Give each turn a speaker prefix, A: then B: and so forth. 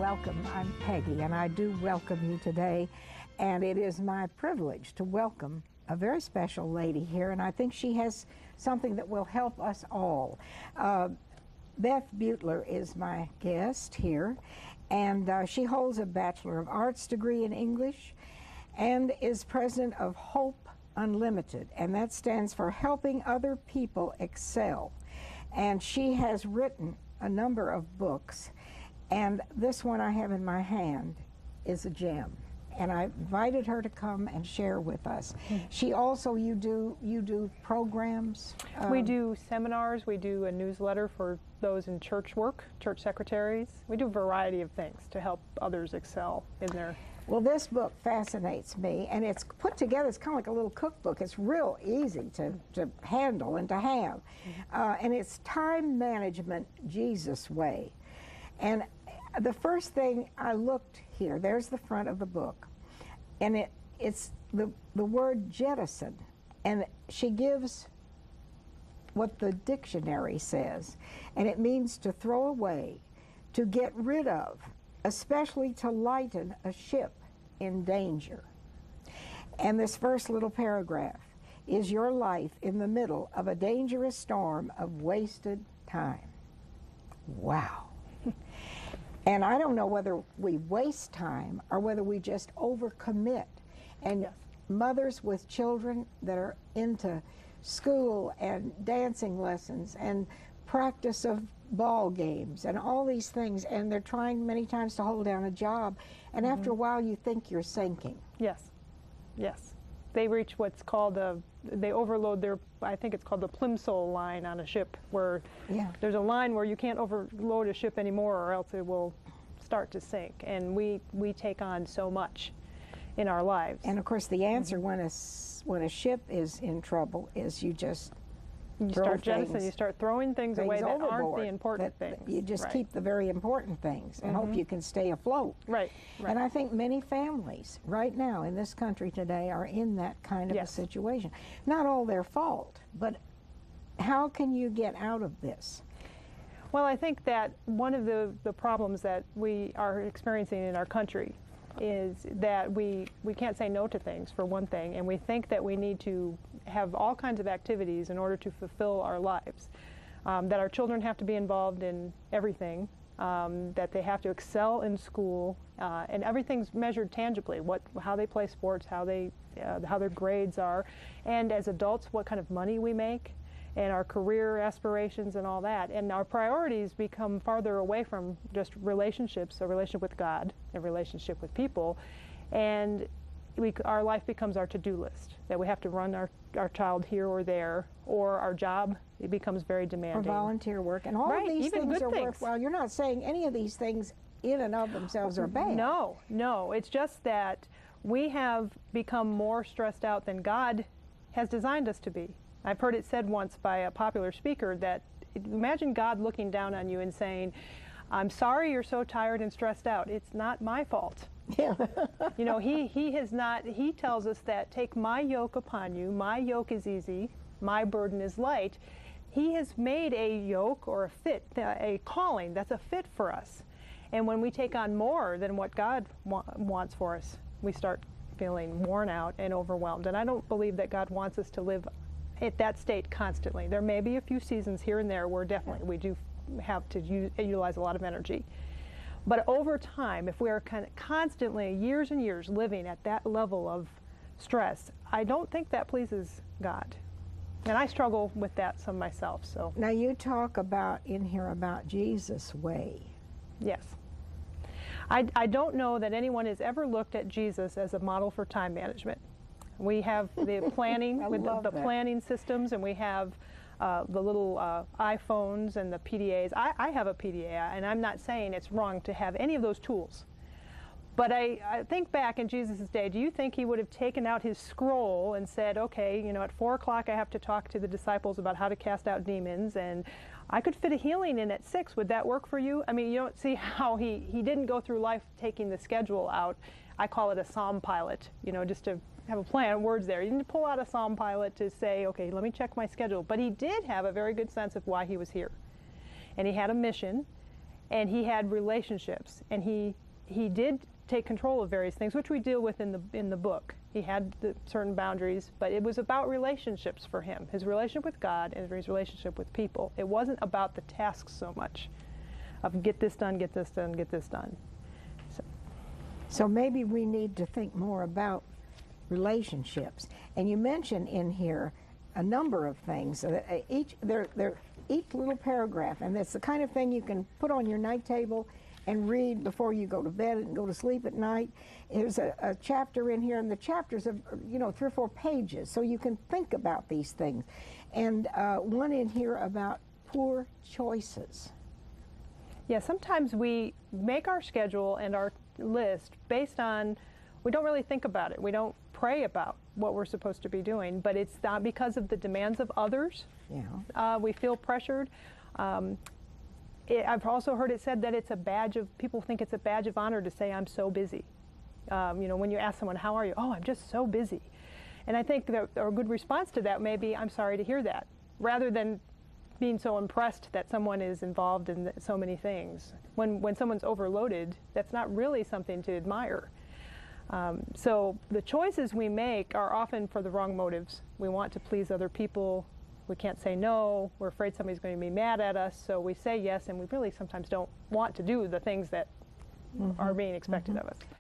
A: welcome. I'm Peggy, and I do welcome you today. And it is my privilege to welcome a very special lady here, and I think she has something that will help us all. Beth Beutler is my guest here, and she holds a Bachelor of Arts degree in English and is president of Hope Unlimited, and that stands for Helping Other People Excel. And she has written a number of books, and this one I have in my hand is a gem. And I invited her to come and share with us. She also, you do programs?
B: We do seminars, we do a newsletter for those in church work, church secretaries. We do a variety of things to help others excel in their...
A: Well, this book fascinates me, and it's put together, it's kind of like a little cookbook. It's real easy to handle and to have. And it's Time Management Jesus Way. And the first thing I looked here, there's the front of the book, and it's the word jettison, and she gives what the dictionary says, and it means to throw away, to get rid of, especially to lighten a ship in danger. And this first little paragraph is your life in the middle of a dangerous storm of wasted time. Wow. And I don't know whether we waste time or whether we just overcommit. And mothers with children that are into school and dancing lessons and practice of ball games and all these things, and they're trying many times to hold down a job, and after a while you think you're sinking.
B: Yes, yes. They reach what's called they overload their, I think it's called the plimsoll line on a ship, where there's a line where you can't overload a ship anymore or else it will start to sink. And we take on so much in our lives.
A: And of course the answer when a ship is in trouble is you start jettisoning,
B: you start throwing things away that aren't the important things.
A: You just keep the very important things and hope you can stay afloat.
B: Right.
A: And I think many families right now in this country today are in that kind of a situation. Not all their fault, but how can you get out of this?
B: Well, I think that one of the problems that we are experiencing in our country is that we can't say no to things, for one thing, and we think that we need to have all kinds of activities in order to fulfill our lives, that our children have to be involved in everything, that they have to excel in school, and everything's measured tangibly, how they play sports, how their grades are, and as adults what kind of money we make, and our career aspirations and all that. And our priorities become farther away from just relationships, a relationship with God, a relationship with people, and our life becomes our to-do list, that we have to run our child here or there, or our job, it becomes very demanding.
A: Or volunteer work, and all of these
B: even
A: things
B: good
A: are
B: things.
A: worthwhile. You're not saying any of these things in and of themselves are bad.
B: No, no, it's just that we have become more stressed out than God has designed us to be. I've heard it said once by a popular speaker that, imagine God looking down on you and saying, I'm sorry you're so tired and stressed out. It's not my fault.
A: Yeah.
B: You know, he tells us that, take my yoke upon you. My yoke is easy. My burden is light. He has made a yoke or a calling that's a fit for us. And when we take on more than what God wants for us, we start feeling worn out and overwhelmed. And I don't believe that God wants us to live at that state constantly. There may be a few seasons here and there where definitely we do have to utilize a lot of energy. But over time, if we are constantly, years and years, living at that level of stress, I don't think that pleases God. And I struggle with that some myself. So
A: now you talk about in here about Jesus' way.
B: Yes. I don't know that anyone has ever looked at Jesus as a model for time management. We have the planning with the planning systems, and we have the little iPhones and the PDAs. I have a PDA, and I'm not saying it's wrong to have any of those tools. But I think back in Jesus' day, do you think he would have taken out his scroll and said, okay, you know, at 4 o'clock I have to talk to the disciples about how to cast out demons, and I could fit a healing in at 6. Would that work for you? I mean, you don't see how he didn't go through life taking the schedule out. I call it a Psalm pilot, you know, just to have a plan, words there. He didn't pull out a Psalm pilot to say, okay, let me check my schedule. But he did have a very good sense of why he was here. And he had a mission. and he had relationships, and he did take control of various things, which we deal with in the book. He had certain boundaries, but it was about relationships for him, his relationship with God and his relationship with people. It wasn't about the tasks so much of get this done, get this done, get this done.
A: So maybe we need to think more about relationships. And you mention in here a number of things. Each little paragraph, and it's the kind of thing you can put on your night table and read before you go to bed and go to sleep at night. There's a chapter in here, and the chapters are, 3 or 4 pages, so you can think about these things. And one in here about poor choices.
B: Yeah, sometimes we make our schedule and our list based on, we don't really think about it. We don't pray about what we're supposed to be doing, but it's not because of the demands of others.
A: Yeah.
B: We feel pressured. I've also heard it said that it's a badge of, people think it's a badge of honor to say, I'm so busy. When you ask someone, how are you? Oh, I'm just so busy. And I think that a good response to that may be, I'm sorry to hear that, rather than being so impressed that someone is involved in so many things. When someone's overloaded, that's not really something to admire. So the choices we make are often for the wrong motives. We want to please other people. We can't say no. We're afraid somebody's going to be mad at us, so we say yes, and we really sometimes don't want to do the things that are being expected of us.